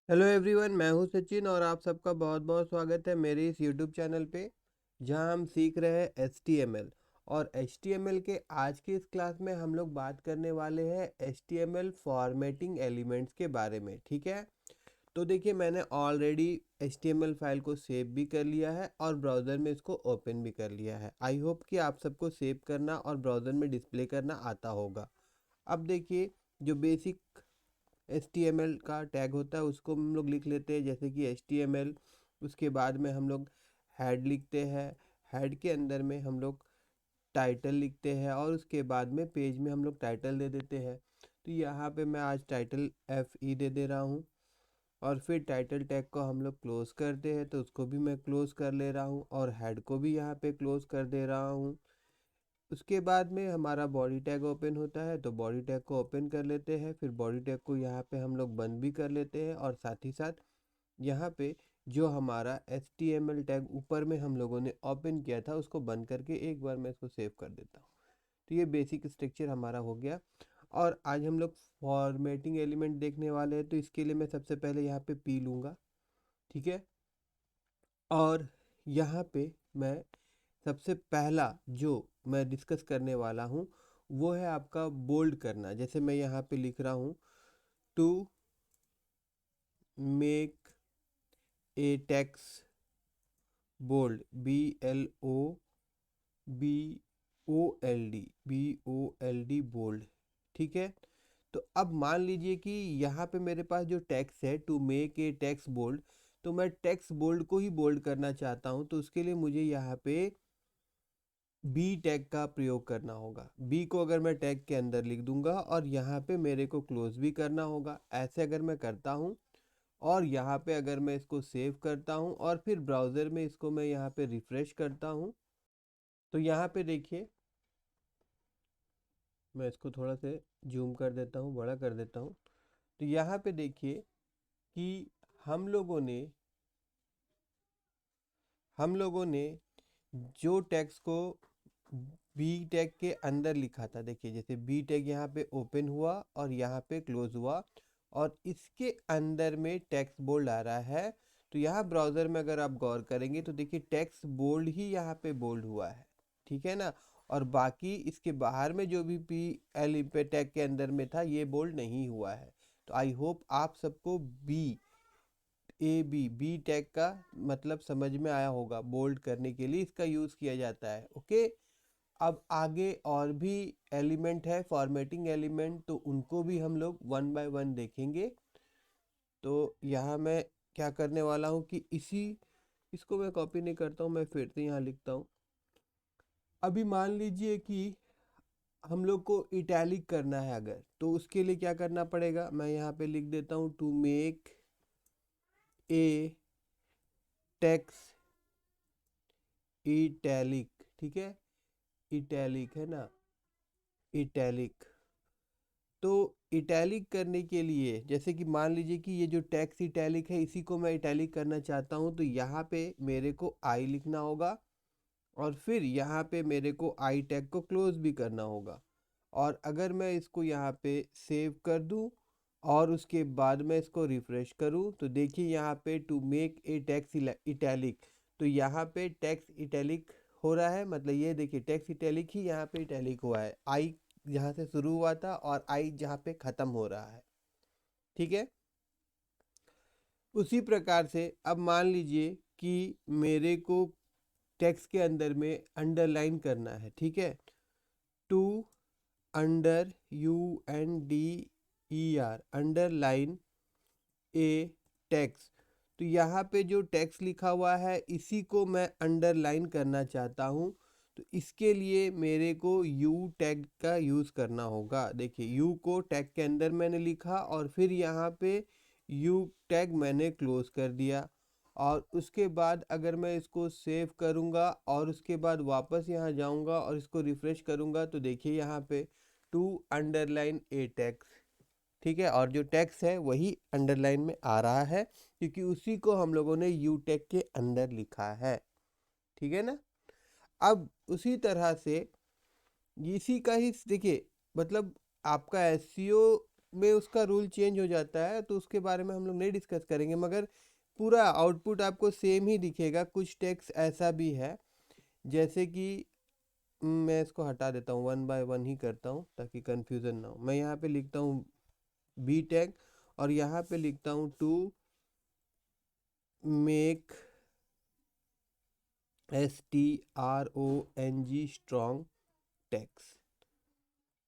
Hello everyone, मैं हूं सचिन और आप सबका बहुत बहुत स्वागत है मेरे इस यूट्यूब चैनल पे जहां हम सीख रहे हैं HTML। और HTML के आज की इस क्लास में हम लोग बात करने वाले हैं HTML फॉर्मेटिंग एलिमेंट्स के बारे में। ठीक है, तो देखिए मैंने ऑलरेडी HTML फाइल को सेव भी कर लिया है और ब्राउज़र में इसको ओपन भी कर लिया है। आई होप कि आप सबको सेव करना और ब्राउज़र में डिस्प्ले करना आता होगा। अब देखिए, जो बेसिक HTML का टैग होता है उसको हम लोग लिख लेते हैं, जैसे कि HTML। उसके बाद में हम लोग हेड लिखते हैं। हेड के अंदर में हम लोग टाइटल लिखते हैं और उसके बाद में पेज में हम लोग टाइटल दे देते हैं। तो यहाँ पे मैं आज टाइटल FE दे दे रहा हूँ। और फिर टाइटल टैग को हम लोग क्लोज करते हैं, तो उसको भी मैं क्लोज कर ले रहा हूँ और हेड को भी यहाँ पे क्लोज कर दे रहा हूँ। उसके बाद में हमारा बॉडी टैग ओपन होता है, तो बॉडी टैग को ओपन कर लेते हैं। फिर बॉडी टैग को यहाँ पे हम लोग बंद भी कर लेते हैं और साथ ही साथ यहाँ पे जो हमारा HTML टैग ऊपर में हम लोगों ने ओपन किया था उसको बंद करके एक बार मैं इसको सेव कर देता हूँ। तो ये बेसिक स्ट्रक्चर हमारा हो गया। और आज हम लोग फॉर्मेटिंग एलिमेंट देखने वाले हैं, तो इसके लिए मैं सबसे पहले यहाँ पे P लूँगा। ठीक है, और यहाँ पे मैं सबसे पहला जो मैं डिस्कस करने वाला हूँ वो है आपका बोल्ड करना। जैसे मैं यहाँ पे लिख रहा हूँ, to make a text bold, BLOBOLD bold. ठीक है, तो अब मान लीजिए कि यहाँ पे मेरे पास जो टेक्स्ट है, to make a text bold, तो मैं टेक्स्ट बोल्ड को ही बोल्ड करना चाहता हूँ। तो उसके लिए मुझे यहाँ पे बी टैग का प्रयोग करना होगा। बी को अगर मैं टैग के अंदर लिख दूंगा और यहाँ पे मेरे को क्लोज भी करना होगा। ऐसे अगर मैं करता हूँ और यहाँ पे अगर मैं इसको सेव करता हूँ और फिर ब्राउज़र में इसको मैं यहाँ पे रिफ्रेश करता हूँ, तो यहाँ पे देखिए, मैं इसको थोड़ा से जूम कर देता हूँ, बड़ा कर देता हूँ। तो यहाँ पे देखिए कि हम लोगों ने हम लोगों ने जो टेक्स्ट को बी टैग के अंदर लिखा था, देखिए जैसे बी टैग यहाँ पे ओपन हुआ और यहाँ पे क्लोज हुआ और इसके अंदर में टेक्स्ट बोल्ड आ रहा है। तो यहाँ ब्राउज़र में अगर आप गौर करेंगे तो देखिए टेक्स्ट बोल्ड ही यहाँ पे बोल्ड हुआ है। ठीक है ना, और बाकी इसके बाहर में जो भी PL पे टैग के अंदर में था ये बोल्ड नहीं हुआ है। तो आई होप आप सबको बी टैग का मतलब समझ में आया होगा। बोल्ड करने के लिए इसका यूज़ किया जाता है। ओके, अब आगे और भी एलिमेंट है फॉर्मेटिंग एलिमेंट, तो उनको भी हम लोग वन बाय वन देखेंगे। तो यहाँ मैं क्या करने वाला हूँ कि इसको मैं कॉपी नहीं करता हूँ, मैं फिर से यहाँ लिखता हूँ। अभी मान लीजिए कि हम लोग को इटैलिक करना है अगर, तो उसके लिए क्या करना पड़ेगा, मैं यहाँ पे लिख देता हूँ, to make a text italic. ठीक है, इटैलिक है ना, इटैलिक। तो इटैलिक करने के लिए, जैसे कि मान लीजिए कि ये जो टेक्स्ट इटैलिक है इसी को मैं इटैलिक करना चाहता हूँ, तो यहाँ पे मेरे को आई लिखना होगा और फिर यहाँ पे मेरे को आई टैग को क्लोज भी करना होगा। और अगर मैं इसको यहाँ पे सेव कर दूँ और उसके बाद मैं इसको रिफ्रेश करूँ, तो देखिए यहाँ पे to make a text italic, तो यहाँ पे टेक्स्ट इटैलिक हो रहा है। मतलब ये देखिए टेक्स्ट इटैलिक ही यहाँ पे इटैलिक हुआ है, आई जहाँ से शुरू हुआ था और आई जहाँ पे ख़त्म हो रहा है। ठीक है, उसी प्रकार से अब मान लीजिए कि मेरे को टेक्स्ट के अंदर में अंडरलाइन करना है। ठीक है, to under UNDER underline a text, तो यहाँ पे जो टेक्स्ट लिखा हुआ है इसी को मैं अंडरलाइन करना चाहता हूँ। तो इसके लिए मेरे को यू टैग का यूज़ करना होगा। देखिए यू को टैग के अंदर मैंने लिखा और फिर यहाँ पे यू टैग मैंने क्लोज कर दिया। और उसके बाद अगर मैं इसको सेव करूँगा और उसके बाद वापस यहाँ जाऊँगा और इसको रिफ़्रेश करूँगा, तो देखिए यहाँ पे टू अंडरलाइन ए टेक्स्ट। ठीक है, और जो टेक्स्ट है वही अंडरलाइन में आ रहा है क्योंकि उसी को हम लोगों ने यू टेक के अंदर लिखा है। ठीक है ना, अब उसी तरह से इसी का ही देखिए, मतलब आपका एसईओ में उसका रूल चेंज हो जाता है, तो उसके बारे में हम लोग नहीं डिस्कस करेंगे, मगर पूरा आउटपुट आपको सेम ही दिखेगा। कुछ टेक्स्ट ऐसा भी है जैसे कि मैं इसको हटा देता हूँ, 1 बाय 1 ही करता हूँ ताकि कन्फ्यूज़न ना हो। मैं यहाँ पे लिखता हूँ बी टैग और यहाँ पे लिखता हूँ to make STRONG strong text,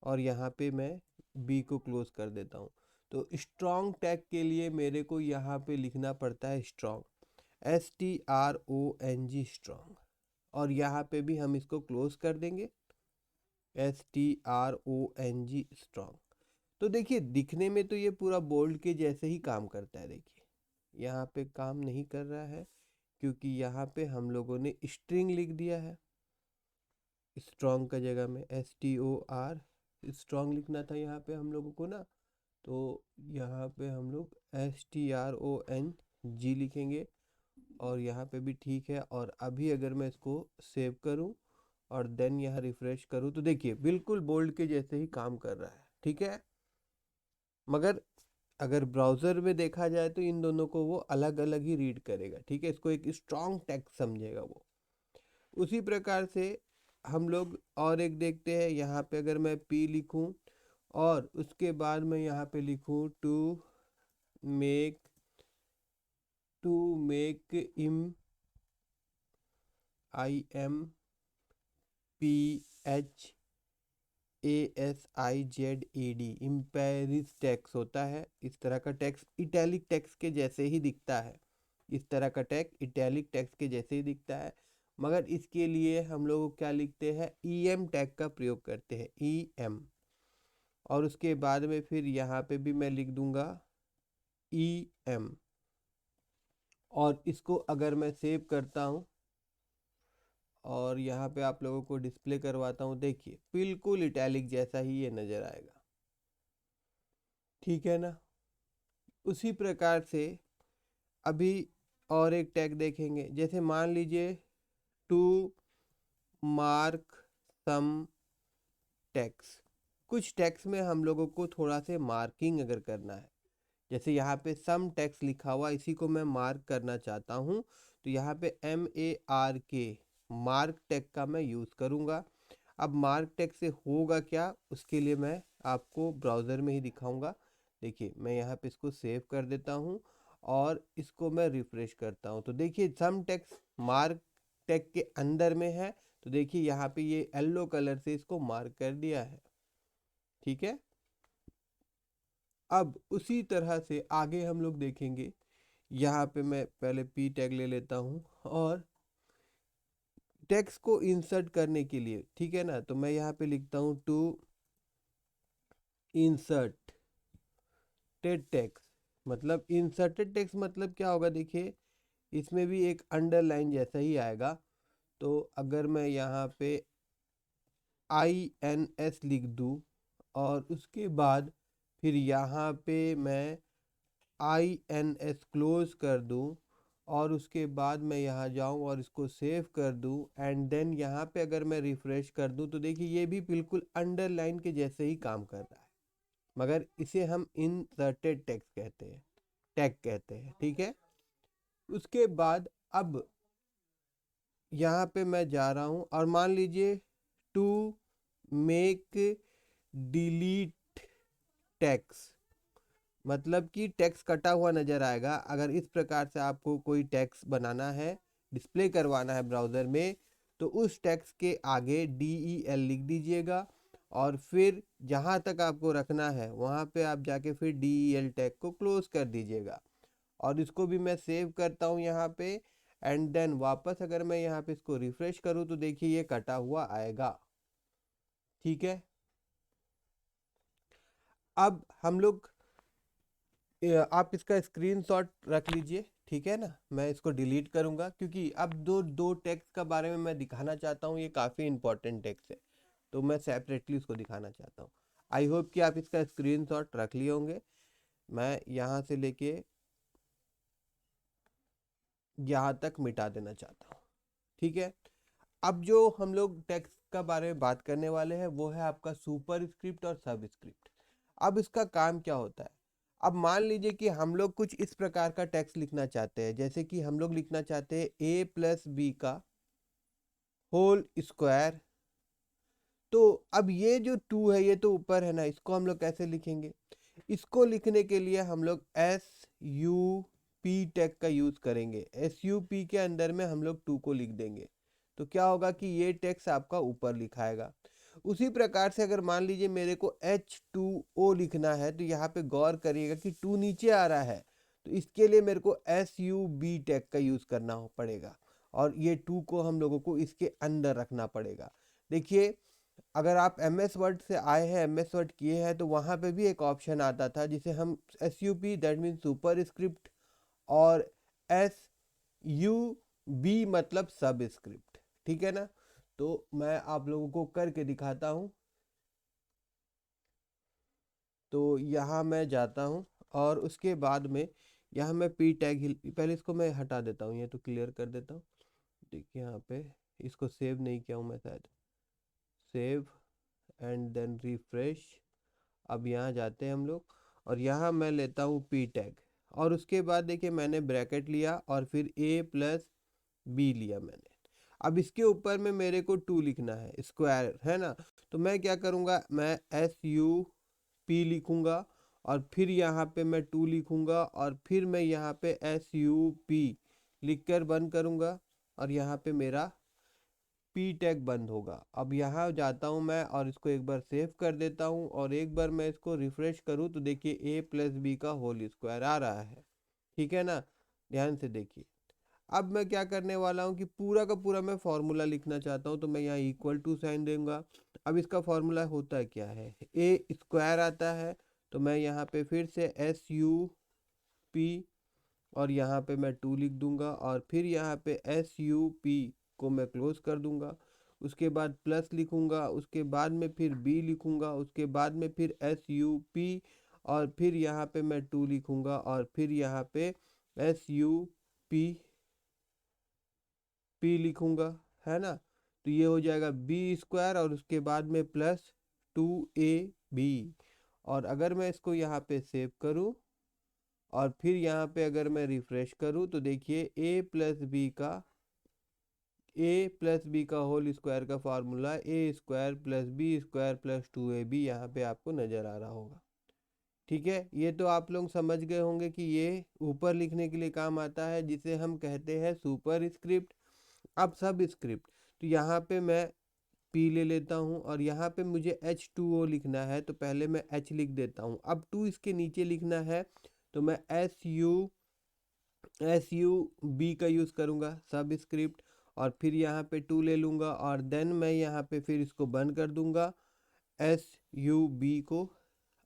और यहाँ पे मैं बी को क्लोज कर देता हूँ। तो स्ट्रॉन्ग टैग के लिए मेरे को यहाँ पे लिखना पड़ता है स्ट्रॉन्ग, STRONG स्ट्रॉन्ग, और यहाँ पे भी हम इसको क्लोज कर देंगे STRONG स्ट्रॉन्ग। तो देखिए दिखने में तो ये पूरा बोल्ड के जैसे ही काम करता है। देखिए यहाँ पे काम नहीं कर रहा है क्योंकि यहाँ पे हम लोगों ने स्ट्रिंग लिख दिया है। स्ट्रॉन्ग का जगह में STOR स्ट्रॉन्ग लिखना था यहाँ पे हम लोगों को ना, तो यहाँ पे हम लोग STRONG लिखेंगे और यहाँ पे भी ठीक है। और अभी अगर मैं इसको सेव करूँ और देन यहाँ रिफ्रेश करूँ तो देखिए बिल्कुल बोल्ड के जैसे ही काम कर रहा है, ठीक है। मगर अगर ब्राउज़र में देखा जाए तो इन दोनों को वो अलग अलग ही रीड करेगा, ठीक है। इसको एक स्ट्रॉन्ग टेक्स्ट समझेगा वो। उसी प्रकार से हम लोग और एक देखते हैं। यहाँ पे अगर मैं P लिखूँ और उसके बाद मैं यहाँ पे लिखूँ मेक टू मेक IMPHASIZED इम्पेरिस टेक्स्ट होता है। इस तरह का टेक्स्ट इटैलिक टेक्स्ट के जैसे ही दिखता है। इस तरह का टेक्स्ट इटैलिक टेक्स्ट के जैसे ही दिखता है, मगर इसके लिए हम लोग क्या लिखते हैं, EM टैग का प्रयोग करते हैं, EM। और उसके बाद में फिर यहाँ पे भी मैं लिख दूंगा EM, और इसको अगर मैं सेव करता हूँ और यहाँ पे आप लोगों को डिस्प्ले करवाता हूँ, देखिए बिल्कुल इटैलिक जैसा ही ये नज़र आएगा, ठीक है ना। उसी प्रकार से अभी और एक टैग देखेंगे। जैसे मान लीजिए टू मार्क सम टेक्स्ट। कुछ टेक्स्ट में हम लोगों को थोड़ा से मार्किंग अगर करना है, जैसे यहाँ पे सम टेक्स्ट लिखा हुआ, इसी को मैं मार्क करना चाहता हूँ, तो यहाँ पे MARK मार्क टैग का मैं यूज़ करूँगा। अब मार्क टैग से होगा क्या, उसके लिए मैं आपको ब्राउज़र में ही दिखाऊंगा। देखिए मैं यहाँ पे इसको सेव कर देता हूँ और इसको मैं रिफ्रेश करता हूँ, तो देखिए सम टेक्स्ट मार्क टैग के अंदर में है। तो देखिए यहाँ पे ये येलो कलर से इसको मार्क कर दिया है, ठीक है। अब उसी तरह से आगे हम लोग देखेंगे। यहाँ पे मैं पहले P टैग ले लेता हूँ और टेक्स्ट को इंसर्ट करने के लिए, ठीक है ना, तो मैं यहाँ पे लिखता हूँ टू इंसर्टेड टेक्स्ट। मतलब इंसर्टेड टेक्स्ट मतलब क्या होगा, देखिए इसमें भी एक अंडरलाइन जैसा ही आएगा। तो अगर मैं यहाँ पे INS लिख दूँ और उसके बाद फिर यहाँ पे मैं INS क्लोज कर दूँ और उसके बाद मैं यहाँ जाऊँ और इसको सेव कर दूँ एंड देन यहाँ पे अगर मैं रिफ्रेश कर दूँ तो देखिए ये भी बिल्कुल अंडरलाइन के जैसे ही काम कर रहा है, मगर इसे हम इंसर्टेड टेक्स्ट कहते हैं, टैग कहते हैं, ठीक है। उसके बाद अब यहाँ पे मैं जा रहा हूँ और मान लीजिए टू मेक डिलीट टेक्स्ट, मतलब कि टेक्स्ट कटा हुआ नज़र आएगा। अगर इस प्रकार से आपको कोई टेक्स्ट बनाना है, डिस्प्ले करवाना है ब्राउज़र में, तो उस टेक्स्ट के आगे DEL लिख दीजिएगा और फिर जहाँ तक आपको रखना है वहाँ पे आप जाके फिर DEL टैग को क्लोज कर दीजिएगा। और इसको भी मैं सेव करता हूँ यहाँ पे एंड देन वापस अगर मैं यहाँ पे इसको रिफ्रेश करूँ तो देखिए ये कटा हुआ आएगा, ठीक है। अब हम लोग आप इसका स्क्रीनशॉट रख लीजिए, ठीक है ना। मैं इसको डिलीट करूंगा क्योंकि अब दो टेक्स्ट का बारे में मैं दिखाना चाहता हूँ, ये काफ़ी इंपॉर्टेंट टेक्स्ट है, तो मैं सेपरेटली इसको दिखाना चाहता हूँ। आई होप कि आप इसका स्क्रीनशॉट रख लिए होंगे। मैं यहाँ से लेके यहाँ तक मिटा देना चाहता हूँ, ठीक है। अब जो हम लोग टेक्स्ट का बारे में बात करने वाले हैं वो है आपका सुपर स्क्रिप्ट और सब स्क्रिप्ट। अब इसका काम क्या होता है, अब मान लीजिए कि हम लोग कुछ इस प्रकार का टेक्स्ट लिखना चाहते हैं, जैसे कि हम लोग लिखना चाहते हैं a प्लस बी का होल स्क्वायर। तो अब ये जो 2 है ये तो ऊपर है ना, इसको हम लोग कैसे लिखेंगे? इसको लिखने के लिए हम लोग एस यू पी टैग का यूज करेंगे। एस यू पी के अंदर में हम लोग 2 को लिख देंगे, तो क्या होगा कि ये टेक्स्ट आपका ऊपर लिखाएगा। उसी प्रकार से अगर मान लीजिए मेरे को H2O लिखना है, तो यहाँ पे गौर करिएगा कि 2 नीचे आ रहा है, तो इसके लिए मेरे को SUB टैग का यूज करना पड़ेगा, और ये 2 को हम लोगों को इसके अंदर रखना पड़ेगा। देखिए, अगर आप MS वर्ड से आए हैं, MS वर्ड किए हैं, तो वहाँ पे भी एक ऑप्शन आता था जिसे हम SUP that mean super script, और SUB मतलब सब स्क्रिप्ट, ठीक है ना। तो मैं आप लोगों को करके दिखाता हूँ। तो यहाँ मैं जाता हूँ और उसके बाद में यहाँ मैं पी टैग, पहले इसको मैं हटा देता हूँ, ये तो क्लियर कर देता हूँ। देखिए यहाँ पे इसको सेव नहीं किया हूँ मैं शायद, सेव एंड देन रिफ्रेश। अब यहाँ जाते हैं हम लोग, और यहाँ मैं लेता हूँ पी टैग, और उसके बाद देखिए मैंने ब्रैकेट लिया और फिर a प्लस बी लिया मैंने। अब इसके ऊपर में मेरे को 2 लिखना है, स्क्वायर है ना, तो मैं क्या करूँगा, मैं SUP लिखूँगा, और फिर यहाँ पे मैं 2 लिखूँगा, और फिर मैं यहाँ पे SUP लिख कर बंद करूँगा, और यहाँ पे मेरा पी टैग बंद होगा। अब यहाँ जाता हूँ मैं और इसको एक बार सेव कर देता हूँ, और एक बार मैं इसको रिफ्रेश करूँ तो देखिए a प्लस बी का होल स्क्वायर आ रहा है, ठीक है ना। ध्यान से देखिए, अब मैं क्या करने वाला हूँ कि पूरा का पूरा मैं फॉर्मूला लिखना चाहता हूँ, तो मैं यहाँ इक्वल टू साइन दूंगा। अब इसका फॉर्मूला होता है क्या है, ए स्क्वायर आता है, तो मैं यहाँ पे फिर से SUP, और यहाँ पे मैं 2 लिख दूंगा, और फिर यहाँ पे SUP को मैं क्लोज कर दूंगा। उसके बाद प्लस लिखूंगा, उसके बाद में फिर B लिखूंगा, उसके बाद में फिर SUP, और फिर यहाँ पे मैं 2 लिखूंगा, और फिर यहाँ पे SUP P लिखूंगा, है ना। तो ये हो जाएगा B स्क्वायर, और उसके बाद में प्लस 2AB। और अगर मैं इसको यहाँ पे सेव करूँ और फिर यहाँ पे अगर मैं रिफ्रेश करूँ, तो देखिए a प्लस बी का होल स्क्वायर का formula a square plus B square plus 2ab यहाँ पे आपको नज़र आ रहा होगा, ठीक है। ये तो आप लोग समझ गए होंगे कि ये ऊपर लिखने के लिए काम आता है, जिसे हम कहते हैं सुपर स्क्रिप्ट। अब सब स्क्रिप्ट, तो यहाँ पे मैं P ले लेता हूँ, और यहाँ पे मुझे H2O लिखना है, तो पहले मैं H लिख देता हूँ। अब 2 इसके नीचे लिखना है, तो मैं SUB का यूज़ करूँगा, सब स्क्रिप्ट, और फिर यहाँ पे 2 ले लूँगा, और देन मैं यहाँ पे फिर इसको बंद कर दूँगा SUB को,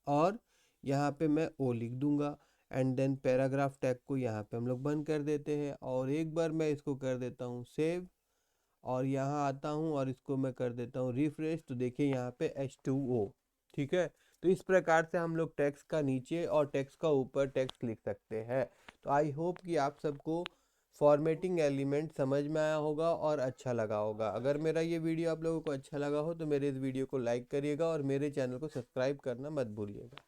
और यहाँ पे मैं O लिख दूँगा, एंड देन पैराग्राफ टैग को यहाँ पे हम लोग बंद कर देते हैं। और एक बार मैं इसको कर देता हूँ सेव, और यहाँ आता हूँ और इसको मैं कर देता हूँ रिफ्रेश, तो देखिए यहाँ पे H2O, ठीक है। तो इस प्रकार से हम लोग टेक्स्ट का नीचे और टेक्स्ट का ऊपर टेक्स्ट लिख सकते हैं। तो आई होप कि आप सबको फॉर्मेटिंग एलिमेंट समझ में आया होगा और अच्छा लगा होगा। अगर मेरा ये वीडियो आप लोगों को अच्छा लगा हो तो मेरे इस वीडियो को लाइक करिएगा, और मेरे चैनल को सब्सक्राइब करना मत भूलिएगा।